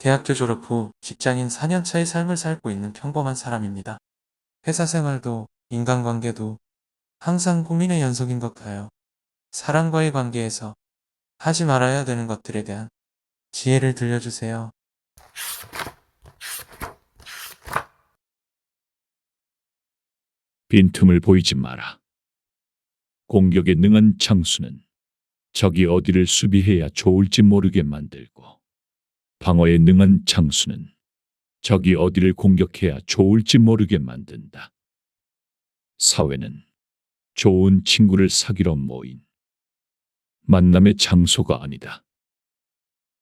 대학교 졸업 후 직장인 4년차의 삶을 살고 있는 평범한 사람입니다. 회사 생활도 인간관계도 항상 고민의 연속인 것 같아요. 사람과의 관계에서 하지 말아야 되는 것들에 대한 지혜를 들려주세요. 빈틈을 보이지 마라. 공격에 능한 창수는 적이 어디를 수비해야 좋을지 모르게 만들고, 방어에 능한 창수는 적이 어디를 공격해야 좋을지 모르게 만든다. 사회는 좋은 친구를 사귀러 모인 만남의 장소가 아니다.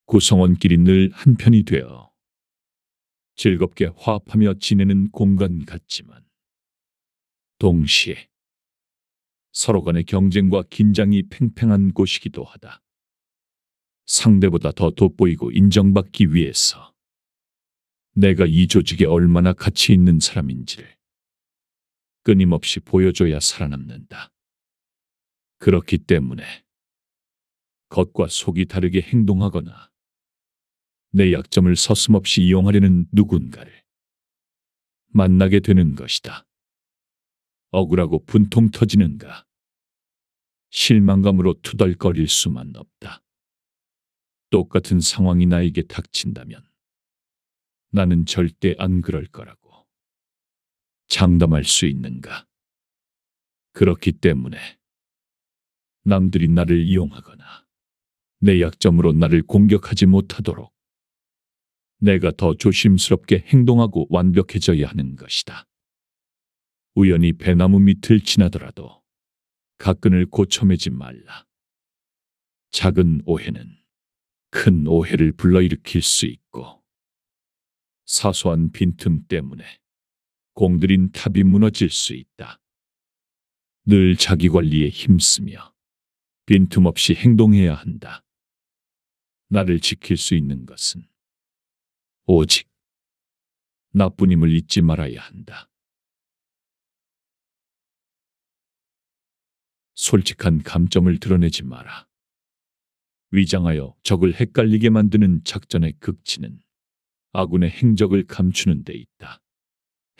구성원끼리 늘 한편이 되어 즐겁게 화합하며 지내는 공간 같지만, 동시에 서로 간의 경쟁과 긴장이 팽팽한 곳이기도 하다. 상대보다 더 돋보이고 인정받기 위해서 내가 이 조직에 얼마나 가치 있는 사람인지를 끊임없이 보여줘야 살아남는다. 그렇기 때문에 겉과 속이 다르게 행동하거나 내 약점을 서슴없이 이용하려는 누군가를 만나게 되는 것이다. 억울하고 분통 터지는가, 실망감으로 투덜거릴 수만 없다. 똑같은 상황이 나에게 닥친다면 나는 절대 안 그럴 거라고 장담할 수 있는가? 그렇기 때문에 남들이 나를 이용하거나 내 약점으로 나를 공격하지 못하도록 내가 더 조심스럽게 행동하고 완벽해져야 하는 것이다. 우연히 배나무 밑을 지나더라도 가끈을 고쳐매지 말라. 작은 오해는 큰 오해를 불러일으킬 수 있고, 사소한 빈틈 때문에 공들인 탑이 무너질 수 있다. 늘 자기 관리에 힘쓰며 빈틈없이 행동해야 한다. 나를 지킬 수 있는 것은 오직 나뿐임을 잊지 말아야 한다. 솔직한 감정을 드러내지 마라. 위장하여 적을 헷갈리게 만드는 작전의 극치는 아군의 행적을 감추는 데 있다.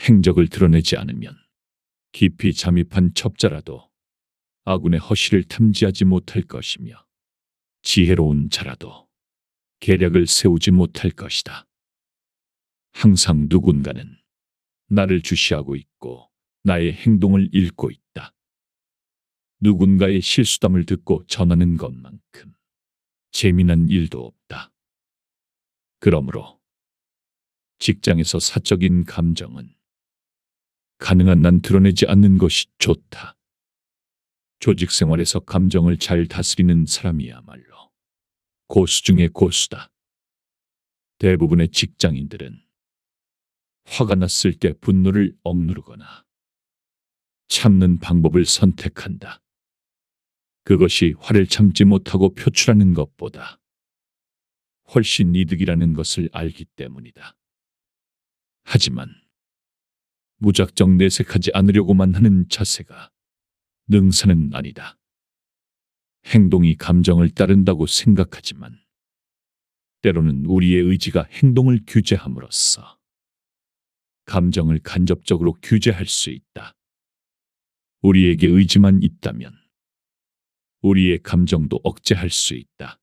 행적을 드러내지 않으면 깊이 잠입한 첩자라도 아군의 허시를 탐지하지 못할 것이며, 지혜로운 자라도 계략을 세우지 못할 것이다. 항상 누군가는 나를 주시하고 있고 나의 행동을 읽고 있다. 누군가의 실수담을 듣고 전하는 것만큼 재미난 일도 없다. 그러므로 직장에서 사적인 감정은 가능한 한 드러내지 않는 것이 좋다. 조직 생활에서 감정을 잘 다스리는 사람이야말로 고수 중의 고수다. 대부분의 직장인들은 화가 났을 때 분노를 억누르거나 참는 방법을 선택한다. 그것이 화를 참지 못하고 표출하는 것보다 훨씬 이득이라는 것을 알기 때문이다. 하지만 무작정 내색하지 않으려고만 하는 자세가 능사는 아니다. 행동이 감정을 따른다고 생각하지만 때로는 우리의 의지가 행동을 규제함으로써 감정을 간접적으로 규제할 수 있다. 우리에게 의지만 있다면 우리의 감정도 억제할 수 있다.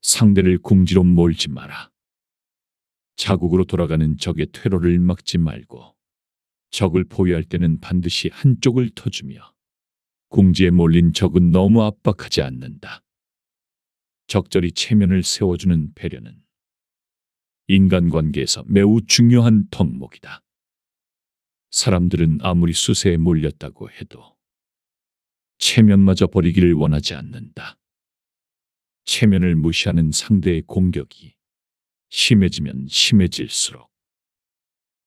상대를 궁지로 몰지 마라. 자국으로 돌아가는 적의 퇴로를 막지 말고 적을 포위할 때는 반드시 한쪽을 터주며, 궁지에 몰린 적은 너무 압박하지 않는다. 적절히 체면을 세워주는 배려는 인간관계에서 매우 중요한 덕목이다. 사람들은 아무리 수세에 몰렸다고 해도 체면마저 버리기를 원하지 않는다. 체면을 무시하는 상대의 공격이 심해지면 심해질수록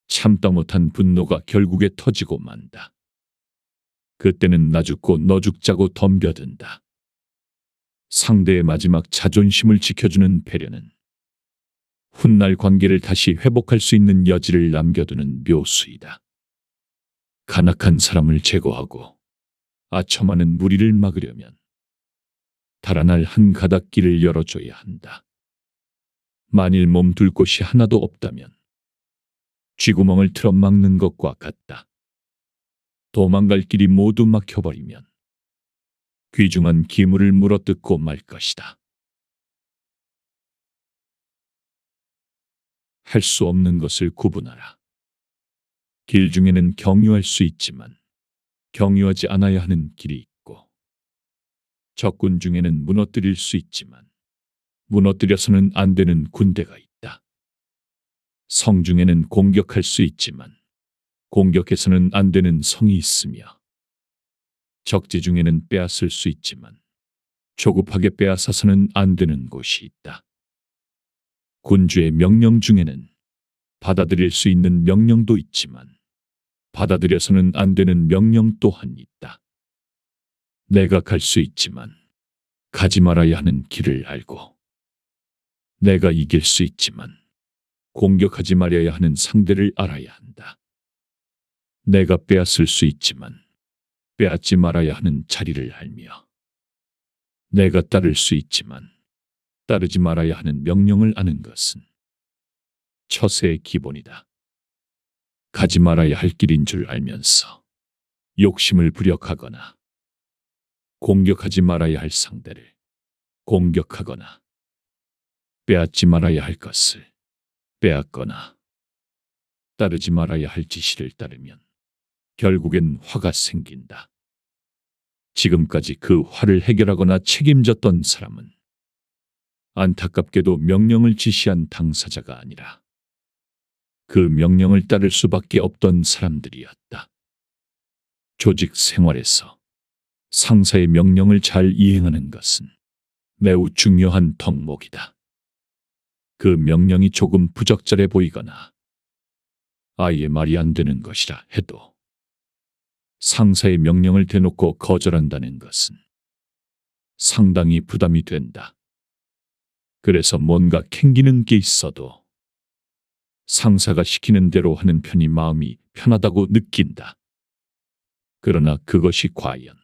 참다 못한 분노가 결국에 터지고 만다. 그때는 나 죽고 너 죽자고 덤벼든다. 상대의 마지막 자존심을 지켜주는 배려는 훗날 관계를 다시 회복할 수 있는 여지를 남겨두는 묘수이다. 간악한 사람을 제거하고 아첨하는 무리를 막으려면 달아날 한 가닥 길을 열어줘야 한다. 만일 몸둘 곳이 하나도 없다면 쥐구멍을 틀어 막는 것과 같다. 도망갈 길이 모두 막혀버리면 귀중한 기물을 물어뜯고 말 것이다. 할 수 없는 것을 구분하라. 길 중에는 경유할 수 있지만 경유하지 않아야 하는 길이 있고, 적군 중에는 무너뜨릴 수 있지만 무너뜨려서는 안 되는 군대가 있다. 성 중에는 공격할 수 있지만 공격해서는 안 되는 성이 있으며, 적지 중에는 빼앗을 수 있지만 조급하게 빼앗아서는 안 되는 곳이 있다. 군주의 명령 중에는 받아들일 수 있는 명령도 있지만 받아들여서는 안 되는 명령 또한 있다. 내가 갈 수 있지만 가지 말아야 하는 길을 알고, 내가 이길 수 있지만 공격하지 말아야 하는 상대를 알아야 한다. 내가 빼앗을 수 있지만 빼앗지 말아야 하는 자리를 알며, 내가 따를 수 있지만 따르지 말아야 하는 명령을 아는 것은 처세의 기본이다. 가지 말아야 할 길인 줄 알면서 욕심을 부려가거나 공격하지 말아야 할 상대를 공격하거나 빼앗지 말아야 할 것을 빼앗거나 따르지 말아야 할 지시를 따르면 결국엔 화가 생긴다. 지금까지 그 화를 해결하거나 책임졌던 사람은 안타깝게도 명령을 지시한 당사자가 아니라 그 명령을 따를 수밖에 없던 사람들이었다. 조직 생활에서 상사의 명령을 잘 이행하는 것은 매우 중요한 덕목이다. 그 명령이 조금 부적절해 보이거나 아예 말이 안 되는 것이라 해도 상사의 명령을 대놓고 거절한다는 것은 상당히 부담이 된다. 그래서 뭔가 캥기는 게 있어도 상사가 시키는 대로 하는 편이 마음이 편하다고 느낀다. 그러나 그것이 과연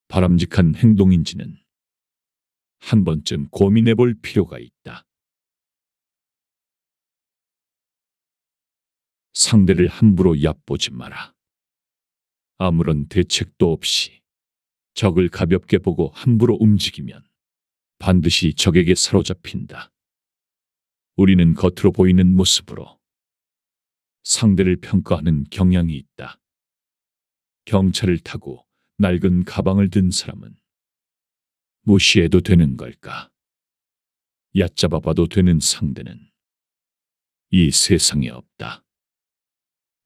바람직한 행동인지는 한 번쯤 고민해 볼 필요가 있다. 상대를 함부로 얕보지 마라. 아무런 대책도 없이 적을 가볍게 보고 함부로 움직이면 반드시 적에게 사로잡힌다. 우리는 겉으로 보이는 모습으로 상대를 평가하는 경향이 있다. 경차를 타고 낡은 가방을 든 사람은 무시해도 되는 걸까? 얕잡아 봐도 되는 상대는 이 세상에 없다.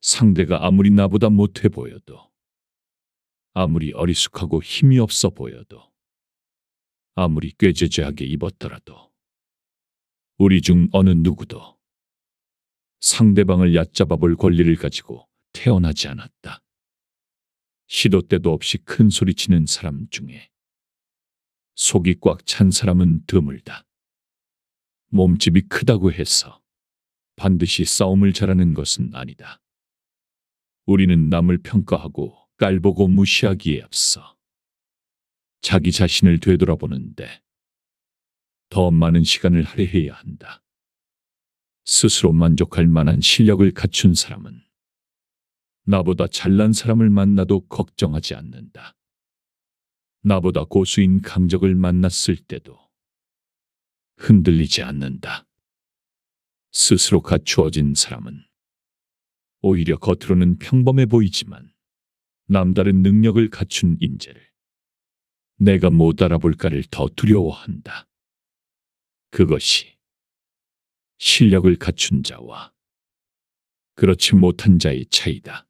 상대가 아무리 나보다 못해 보여도, 아무리 어리숙하고 힘이 없어 보여도, 아무리 꾀죄죄하게 입었더라도 우리 중 어느 누구도 상대방을 얕잡아 볼 권리를 가지고 태어나지 않았다. 시도 때도 없이 큰 소리치는 사람 중에 속이 꽉 찬 사람은 드물다. 몸집이 크다고 해서 반드시 싸움을 잘하는 것은 아니다. 우리는 남을 평가하고 깔보고 무시하기에 앞서 자기 자신을 되돌아보는데 더 많은 시간을 할애해야 한다. 스스로 만족할 만한 실력을 갖춘 사람은 나보다 잘난 사람을 만나도 걱정하지 않는다. 나보다 고수인 강적을 만났을 때도 흔들리지 않는다. 스스로 갖추어진 사람은 오히려 겉으로는 평범해 보이지만 남다른 능력을 갖춘 인재를 내가 못 알아볼까를 더 두려워한다. 그것이 실력을 갖춘 자와 그렇지 못한 자의 차이다.